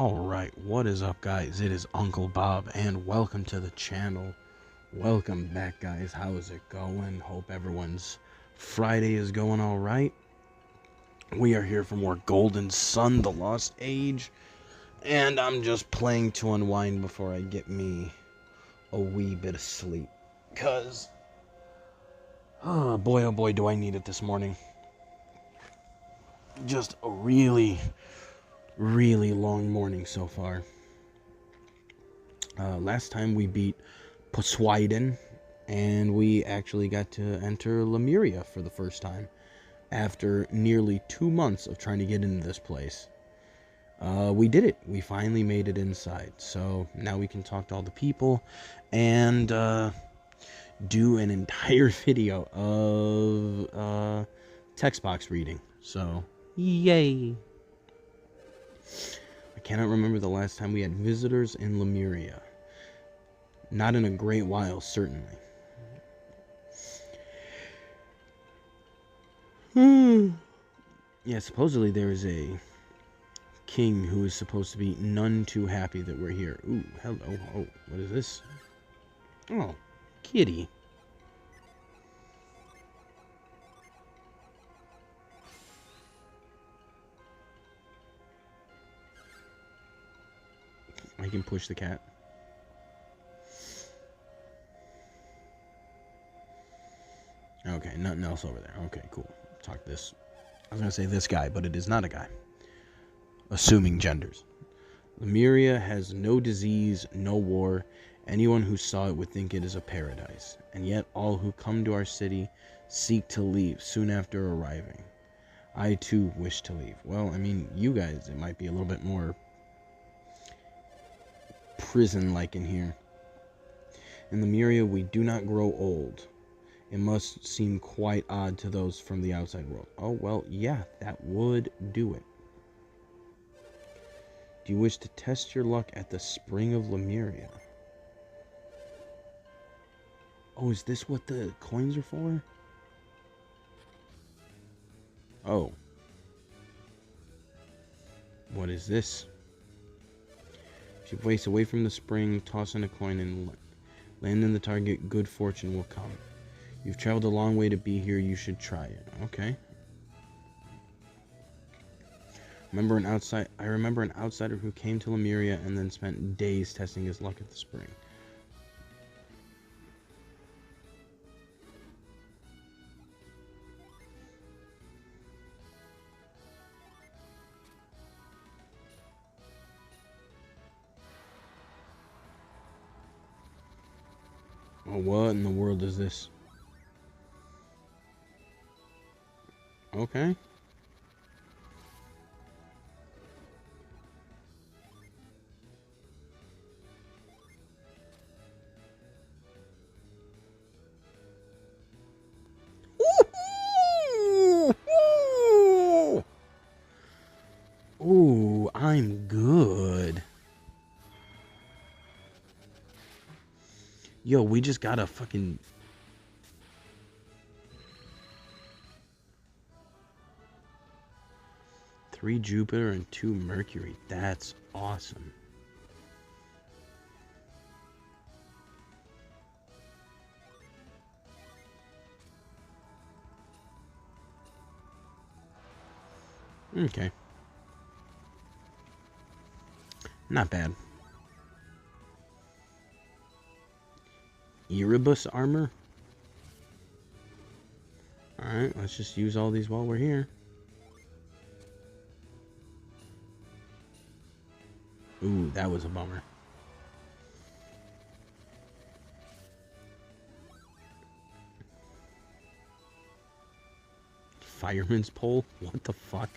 Alright, what is up guys? It is Uncle Bob and welcome to the channel. Welcome back guys, how is it going? Hope everyone's Friday is going alright. We are here for more Golden Sun, The Lost Age. And I'm just playing to unwind before I get me a wee bit of sleep. Cause, oh boy do I need it this morning. Just a really long morning so far. Last time we beat Poseidon, and we actually got to enter Lemuria for the first time after nearly 2 months of trying to get into this place. We did it. We finally made it inside. So now we can talk to all the people and do an entire video of text box reading. So, yay! I cannot remember the last time we had visitors in Lemuria. Not in a great while, certainly. Yeah, supposedly there is a king who is supposed to be none too happy that we're here. Ooh, hello. Oh, what is this? Oh, kitty. I can push the cat. Okay, nothing else over there. Okay, cool. Talk this. I was going to say this guy, but it is not a guy. Assuming genders. Lemuria has no disease, no war. Anyone who saw it would think it is a paradise. And yet all who come to our city seek to leave soon after arriving. I too wish to leave. Well, I mean, you guys, it might be a little bit more prison-like in here. In Lemuria, we do not grow old. It must seem quite odd to those from the outside world. Oh, well, yeah, that would do it. Do you wish to test your luck at the Spring of Lemuria? Oh, is this what the coins are for? Oh. What is this? If you place away from the spring, toss in a coin and land in the target, good fortune will come. You've traveled a long way to be here, you should try it. Okay. I remember an outsider who came to Lemuria and then spent days testing his luck at the spring. Oh, what in the world is this? Okay. Ooh, I'm good. Yo, we just got a fucking... Three Jupiter and 2 Mercury. That's awesome. Okay. Not bad. Erebus armor? Alright, let's just use all these while we're here. Ooh, that was a bummer. Fireman's pole? What the fuck?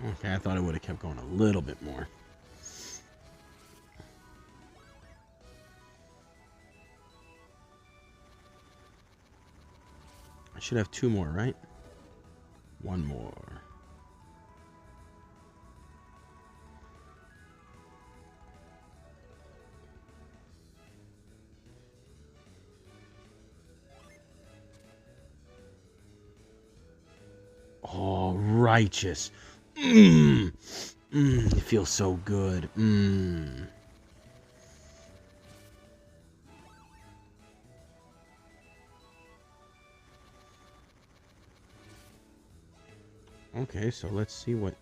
Okay, I thought it would have kept going a little bit more. I should have 2 more, right? 1 more. Oh, righteous. Mmm. Mmm. It feels so good. Mmm. Okay, so let's see what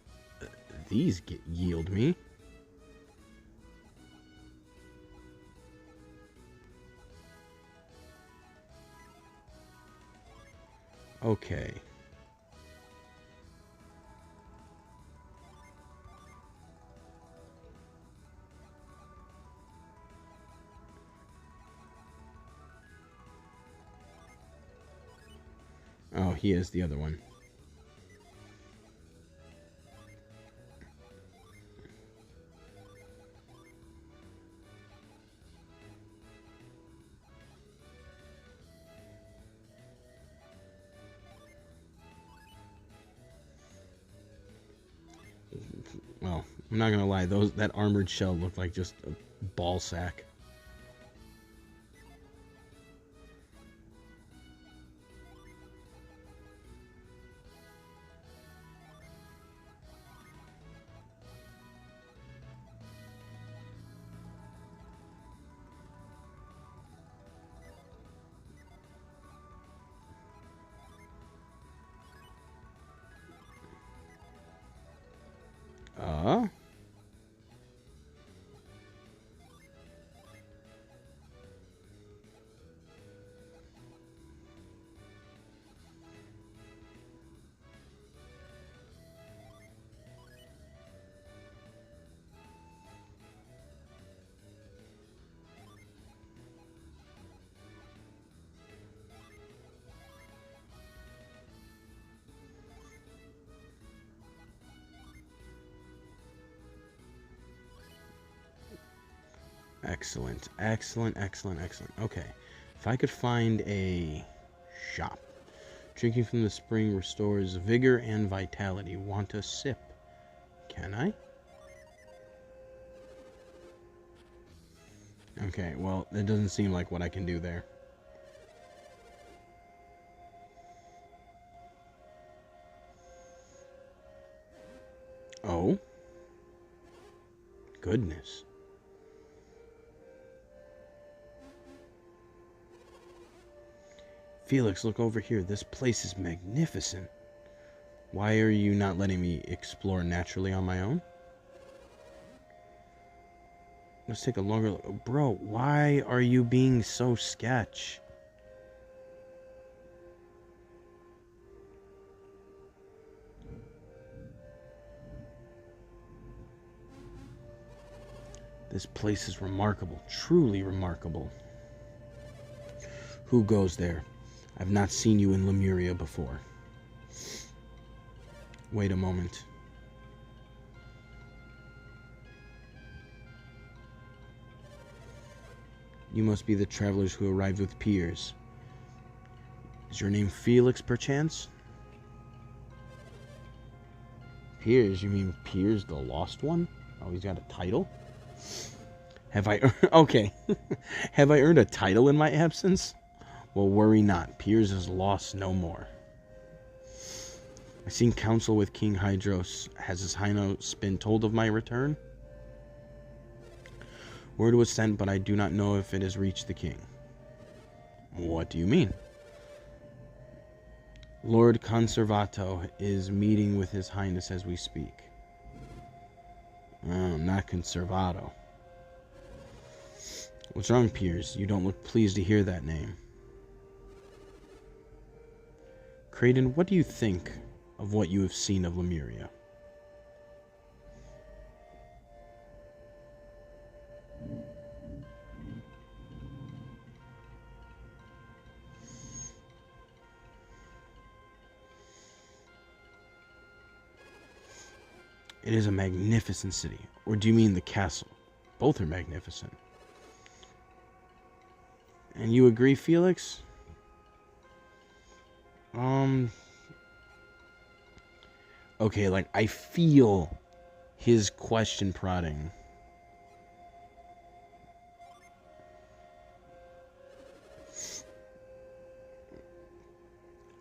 these yield me. Okay. Oh, he is the other one. Well, I'm not gonna lie, that armored shell looked like just a ball sack. Uh? Excellent, excellent, excellent, excellent. Okay, if I could find a shop. Drinking from the spring restores vigor and vitality. Want a sip? Can I? Okay, well, it doesn't seem like what I can do there. Oh? Goodness. Felix, look over here. This place is magnificent. Why are you not letting me explore naturally on my own? Let's take a longer look. Bro, why are you being so sketch? This place is remarkable, truly remarkable. Who goes there? I've not seen you in Lemuria before. Wait a moment. You must be the travelers who arrived with Piers. Is your name Felix, perchance? Piers? You mean Piers the Lost One? Oh, he's got a title? Have I... Okay. Have I earned a title in my absence? Well, worry not. Piers is lost no more. I seen counsel with King Hydros. Has his highness been told of my return? Word was sent, but I do not know if it has reached the king. What do you mean? Lord Conservato is meeting with his highness as we speak. Oh, not Conservato. What's wrong, Piers? You don't look pleased to hear that name. Creighton, what do you think of what you have seen of Lemuria? It is a magnificent city. Or do you mean the castle? Both are magnificent. And you agree, Felix? Okay, like, I feel his question prodding.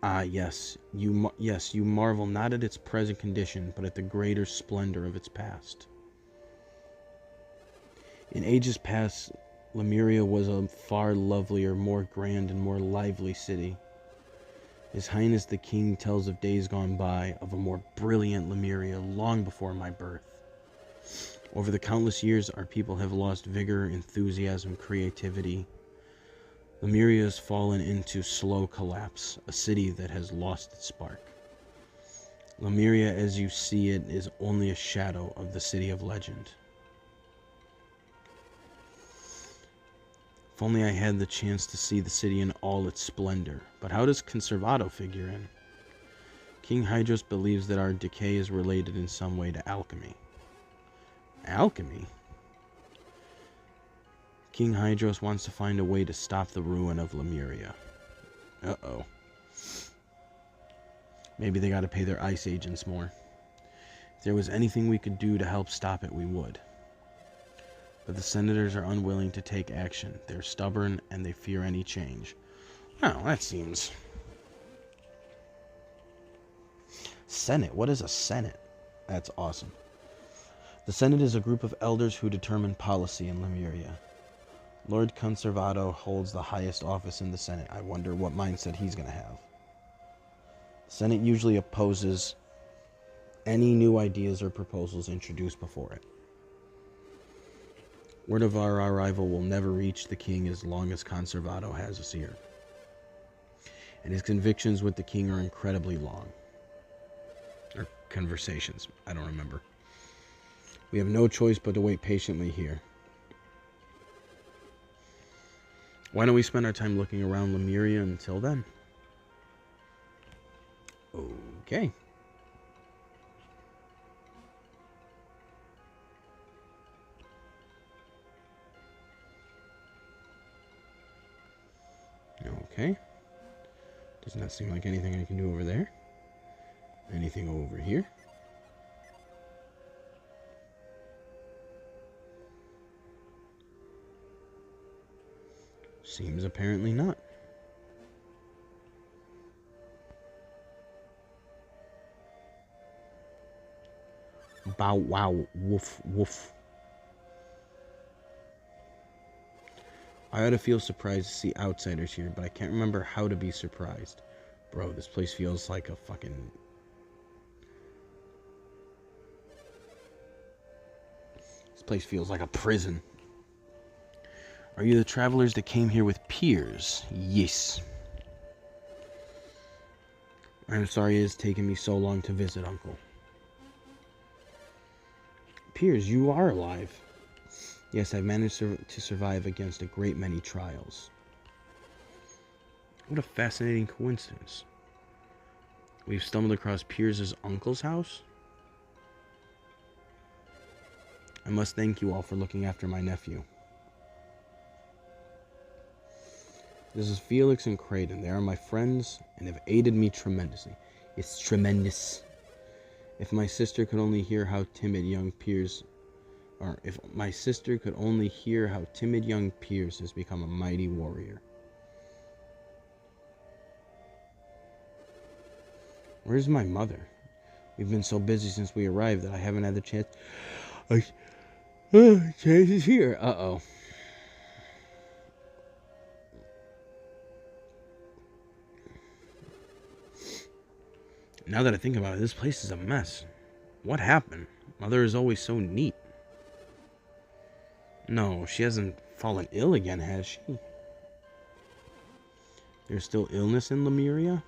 Ah, yes, you marvel not at its present condition, but at the greater splendor of its past. In ages past, Lemuria was a far lovelier, more grand, and more lively city. His Highness the King tells of days gone by, of a more brilliant Lemuria long before my birth. Over the countless years, our people have lost vigor, enthusiasm, creativity. Lemuria has fallen into slow collapse, a city that has lost its spark. Lemuria, as you see it, is only a shadow of the city of legend. If only I had the chance to see the city in all its splendor. But how does Conservato figure in? King Hydros believes that our decay is related in some way to alchemy. Alchemy? King Hydros wants to find a way to stop the ruin of Lemuria. Uh-oh. Maybe they gotta pay their ice agents more. If there was anything we could do to help stop it, we would. But the senators are unwilling to take action. They're stubborn, and they fear any change. Oh, that seems... Senate? What is a Senate? That's awesome. The Senate is a group of elders who determine policy in Lemuria. Lord Conservato holds the highest office in the Senate. I wonder what mindset he's going to have. The Senate usually opposes any new ideas or proposals introduced before it. Word of our arrival will never reach the king as long as Conservato has us here. And his convictions with the king are incredibly long. Or conversations, I don't remember. We have no choice but to wait patiently here. Why don't we spend our time looking around Lemuria until then? Okay. Okay. Does not seem like anything I can do over there. Anything over here? Seems apparently not. Bow wow, woof woof. I ought to feel surprised to see outsiders here, but I can't remember how to be surprised. Bro, this place feels like a fucking... This place feels like a prison. Are you the travelers that came here with Piers? Yes. I'm sorry it has taken me so long to visit, Uncle. Piers, you are alive. Yes, I've managed to survive against a great many trials. What a fascinating coincidence. We've stumbled across Piers's uncle's house? I must thank you all for looking after my nephew. This is Felix and Creighton. They are my friends and have aided me tremendously. It's tremendous. If my sister could only hear how timid young Piers... Or if my sister could only hear how timid young Piers has become a mighty warrior. Where's my mother? We've been so busy since we arrived that I haven't had the chance... chance is here. Uh-oh. Now that I think about it, this place is a mess. What happened? Mother is always so neat. No, she hasn't fallen ill again, has she? There's still illness in Lemuria?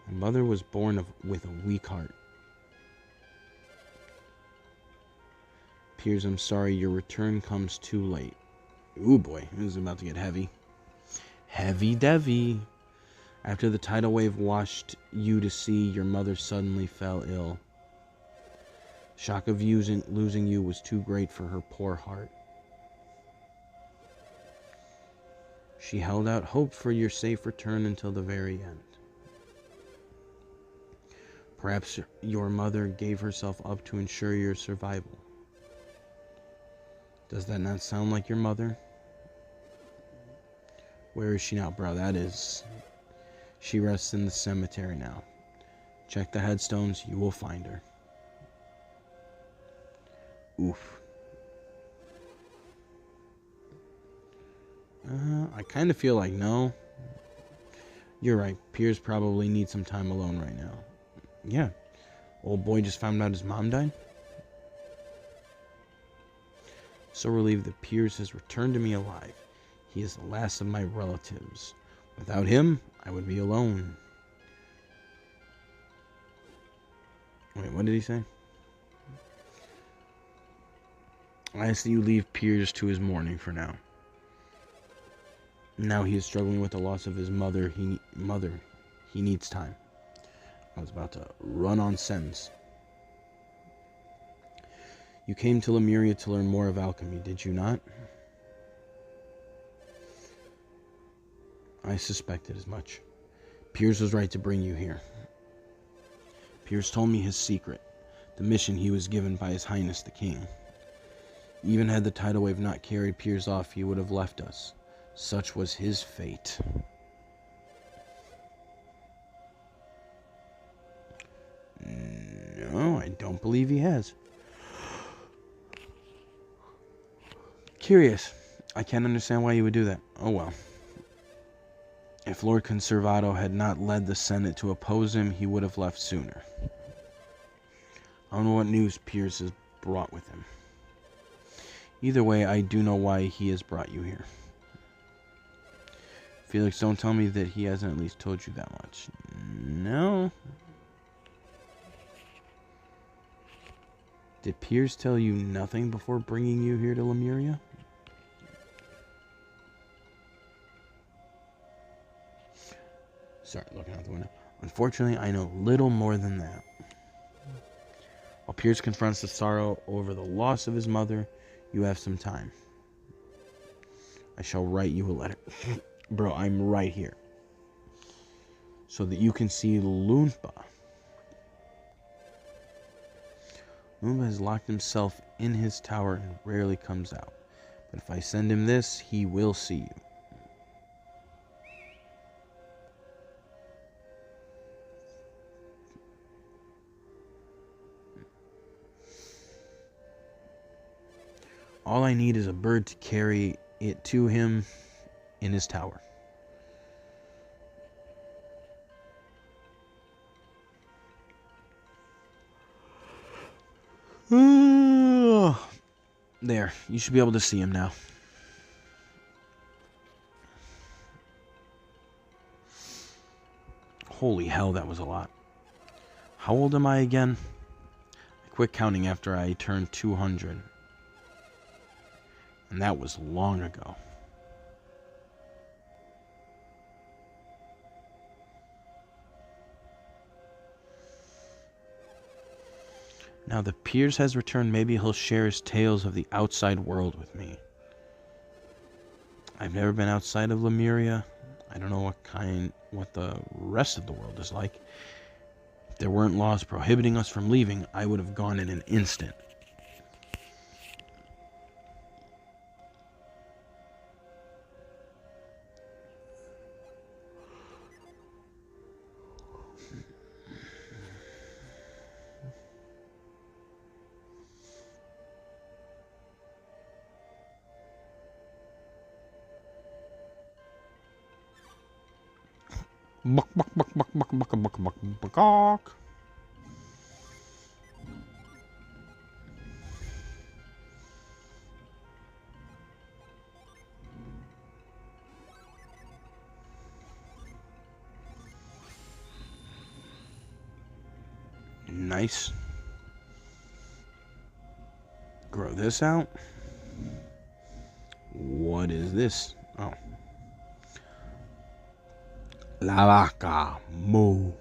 My mother was born with a weak heart. Piers, I'm sorry, your return comes too late. Ooh boy, this is about to get heavy. Heavy Devi. After the tidal wave washed you to sea, your mother suddenly fell ill. Shock of losing you was too great for her poor heart. She held out hope for your safe return until the very end. Perhaps your mother gave herself up to ensure your survival. Does that not sound like your mother? Where is she now, bro? That is... She rests in the cemetery now. Check the headstones. You will find her. Oof. I kind of feel like no. You're right. Piers probably needs some time alone right now. Yeah. Old boy just found out his mom died. So relieved that Piers has returned to me alive. He is the last of my relatives. Without him, I would be alone. Wait, what did he say? I ask that you leave Piers to his mourning for now. Now he is struggling with the loss of his mother. He needs time. I was about to run on sentence. You came to Lemuria to learn more of alchemy, did you not? I suspected as much. Piers was right to bring you here. Piers told me his secret, the mission he was given by His Highness the King. Even had the tidal wave not carried Piers off, he would have left us. Such was his fate. No, I don't believe he has. Curious. I can't understand why you would do that. Oh well. If Lord Conservato had not led the Senate to oppose him, he would have left sooner. I don't know what news Piers has brought with him. Either way, I do know why he has brought you here. Felix, don't tell me that he hasn't at least told you that much. No. Did Piers tell you nothing before bringing you here to Lemuria? Sorry, looking out the window. Unfortunately, I know little more than that. While Piers confronts the sorrow over the loss of his mother, you have some time. I shall write you a letter. Bro, I'm right here. So that you can see Lunpa. Lunpa has locked himself in his tower and rarely comes out. But if I send him this, he will see you. All I need is a bird to carry it to him in his tower. There, you should be able to see him now. Holy hell, that was a lot. How old am I again? I quit counting after I turned 200. And that was long ago. Now that Piers has returned, maybe he'll share his tales of the outside world with me. I've never been outside of Lemuria. I don't know what the rest of the world is like. If there weren't laws prohibiting us from leaving, I would have gone in an instant. Buck, buck, buck, buck, buck, buck, buck, buck, buck, buck. Nice. Grow this out. What is this? Oh. La vaca moo.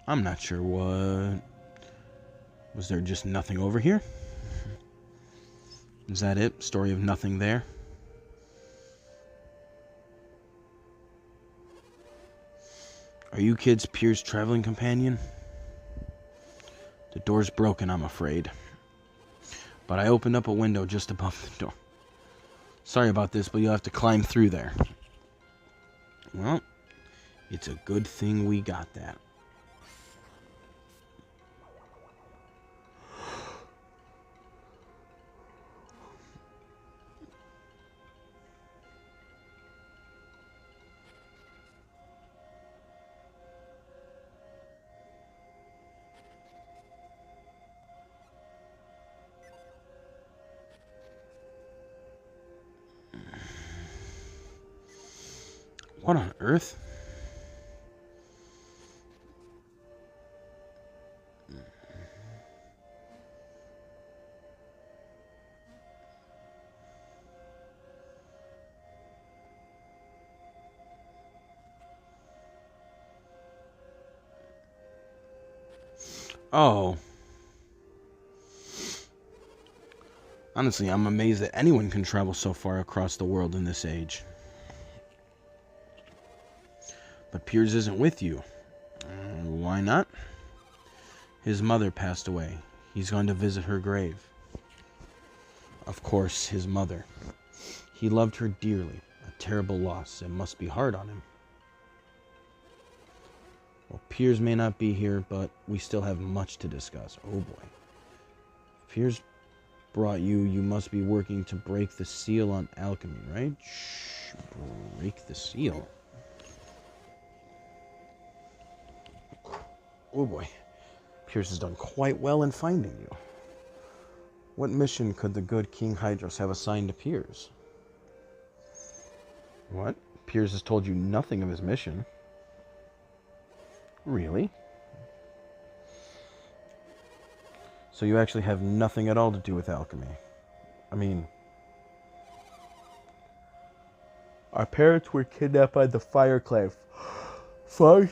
I'm not sure what... Was there just nothing over here? Is that it? Story of nothing there? Are you kids Pier's traveling companion? The door's broken, I'm afraid. But I opened up a window just above the door. Sorry about this, but you'll have to climb through there. Well, it's a good thing we got that. What on earth? Oh. Honestly, I'm amazed that anyone can travel so far across the world in this age. But Piers isn't with you. Why not? His mother passed away. He's gone to visit her grave. Of course, his mother. He loved her dearly. A terrible loss. It must be hard on him. Well, Piers may not be here, but we still have much to discuss. Oh boy. If Piers brought you, you must be working to break the seal on alchemy, right? Shh. Break the seal? Oh boy. Piers has done quite well in finding you. What mission could the good King Hydros have assigned to Piers? What? Piers has told you nothing of his mission. Really? So you actually have nothing at all to do with alchemy? I mean, our parents were kidnapped by the Fireclave.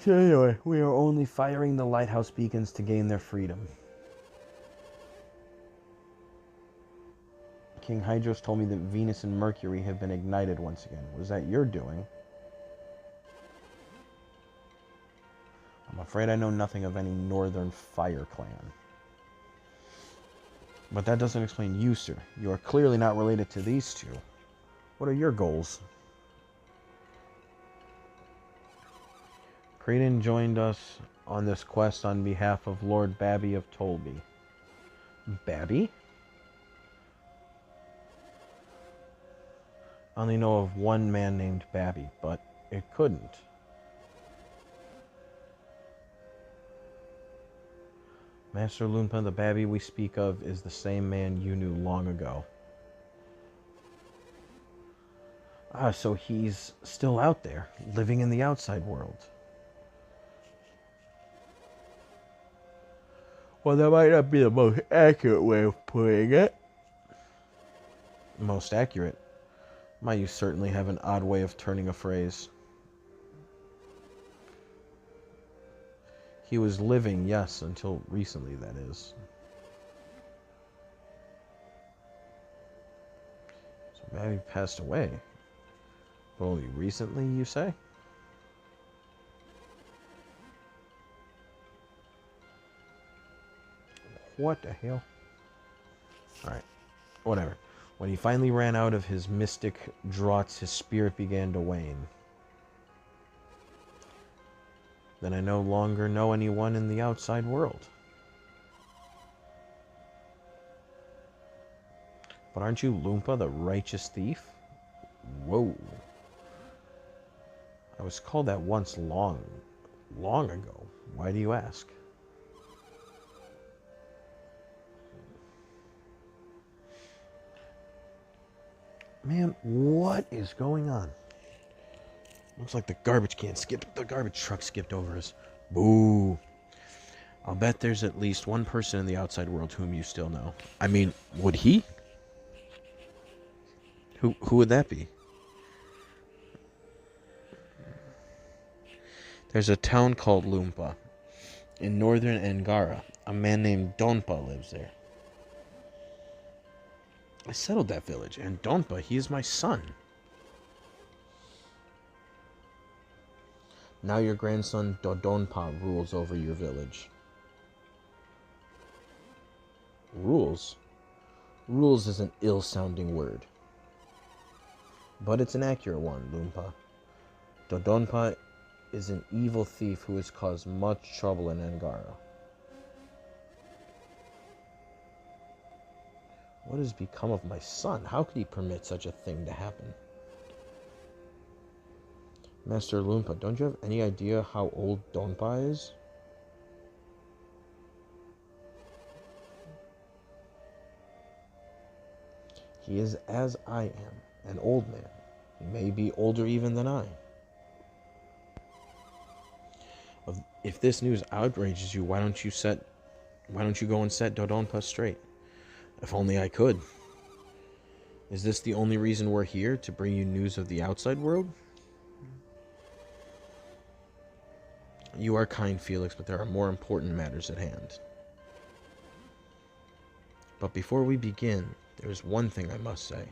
Anyway, we are only firing the lighthouse beacons to gain their freedom. King Hydros told me that Venus and Mercury have been ignited once again. Was that your doing? I'm afraid I know nothing of any Northern Fire Clan. But that doesn't explain you, sir. You are clearly not related to these two. What are your goals? Creedon joined us on this quest on behalf of Lord Babby of Tolby. Babby? I only know of one man named Babby, but it couldn't. Master Loompa, the Babby we speak of, is the same man you knew long ago. Ah, so he's still out there, living in the outside world. Well, that might not be the most accurate way of putting it. Most accurate? My, you certainly have an odd way of turning a phrase. He was living, yes, until recently, that is. So Babby passed away. But only recently, you say? What the hell? Alright, whatever. When he finally ran out of his mystic draughts, his spirit began to wane. Then I no longer know anyone in the outside world. But aren't you Loompa, the righteous thief? Whoa. I was called that once long ago. Why do you ask? Man, what is going on? Looks like the garbage truck skipped over us. Boo. I'll bet there's at least one person in the outside world whom you still know. I mean, would he? Who would that be? There's a town called Loompa in northern Angara. A man named Donpa lives there. I settled that village, and Donpa, he is my son. Now your grandson Dodonpa rules over your village. Rules? Rules is an ill-sounding word. But it's an accurate one, Loompa. Dodonpa is an evil thief who has caused much trouble in Angara. What has become of my son? How could he permit such a thing to happen? Master Loompa, don't you have any idea how old Donpa is? He is as I am, an old man. He may be older even than I. If this news outrages you, why don't you go and set Dodonpa straight? If only I could. Is this the only reason we're here, to bring you news of the outside world? You are kind, Felix, but there are more important matters at hand. But before we begin, there is one thing I must say.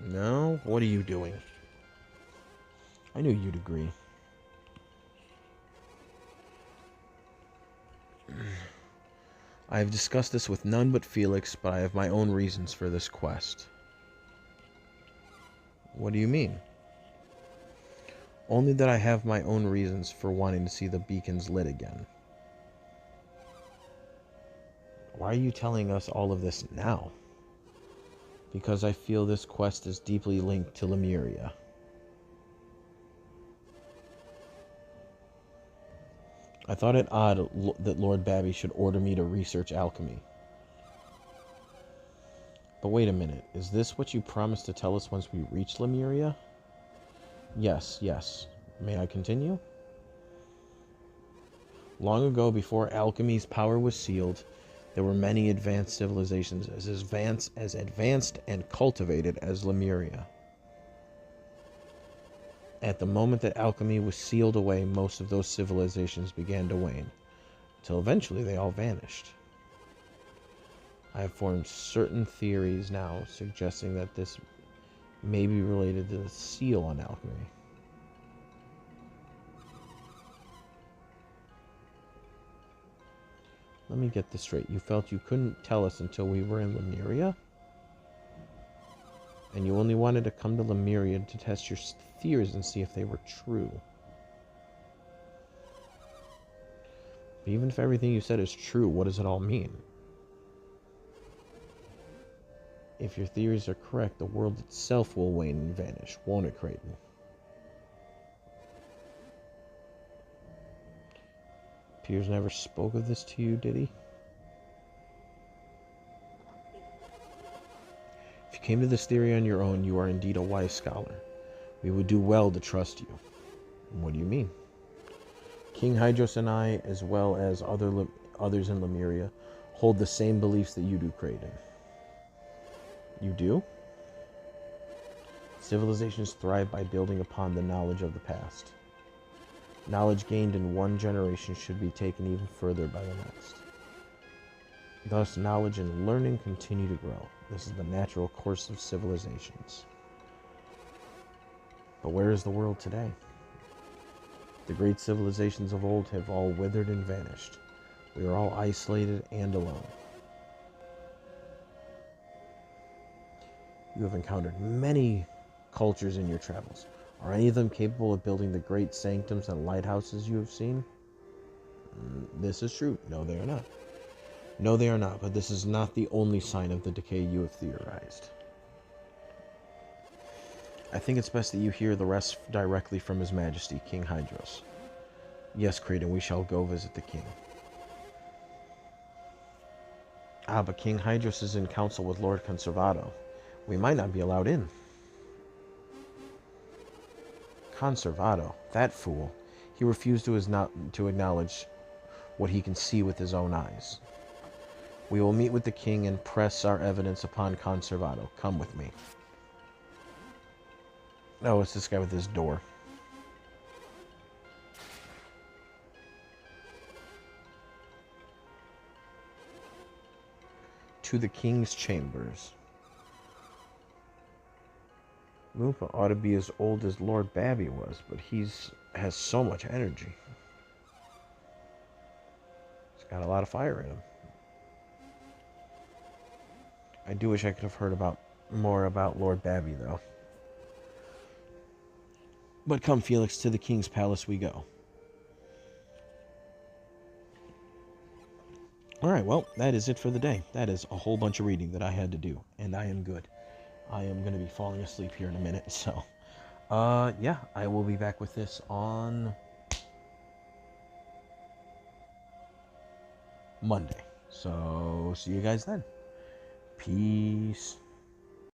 No? What are you doing? I knew you'd agree. I have discussed this with none but Felix, but I have my own reasons for this quest. What do you mean? Only that I have my own reasons for wanting to see the beacons lit again. Why are you telling us all of this now? Because I feel this quest is deeply linked to Lemuria. I thought it odd that Lord Babby should order me to research alchemy. But wait a minute, is this what you promised to tell us once we reach Lemuria? Yes, yes. May I continue? Long ago, before alchemy's power was sealed, there were many advanced civilizations as advanced and cultivated as Lemuria. At the moment that alchemy was sealed away, most of those civilizations began to wane, until eventually they all vanished. I have formed certain theories now suggesting that this may be related to the seal on alchemy. Let me get this straight. You felt you couldn't tell us until we were in Lemuria? And you only wanted to come to Lemuria to test your theories and see if they were true. But even if everything you said is true, what does it all mean? If your theories are correct, the world itself will wane and vanish, won't it, Creighton? Piers never spoke of this to you, did he? If you came to this theory on your own, you are indeed a wise scholar. We would do well to trust you. What do you mean? King Hydros and I, as well as others in Lemuria, hold the same beliefs that you do, Creighton. You do? Civilizations thrive by building upon the knowledge of the past. Knowledge gained in one generation should be taken even further by the next. Thus, knowledge and learning continue to grow. This is the natural course of civilizations. But where is the world today? The great civilizations of old have all withered and vanished. We are all isolated and alone. You have encountered many cultures in your travels. Are any of them capable of building the great sanctums and lighthouses you have seen? This is true. No, they are not. No, they are not, but this is not the only sign of the decay you have theorized. I think it's best that you hear the rest directly from His Majesty, King Hydros. Yes, Creighton, we shall go visit the king. Ah, but King Hydros is in council with Lord Conservato. We might not be allowed in. Conservato, that fool. He refused to acknowledge what he can see with his own eyes. We will meet with the king and press our evidence upon Conservato. Come with me. No, it's this guy with his door. to the king's chambers. Loompa ought to be as old as Lord Babby was, but has so much energy. He's got a lot of fire in him. I do wish I could have heard more about Lord Babby, though. But come, Felix, to the king's palace we go. Alright, well, that is it for the day. That is a whole bunch of reading that I had to do, and I am good. I am going to be falling asleep here in a minute, so... yeah, I will be back with this on... Monday. So, see you guys then. Peace.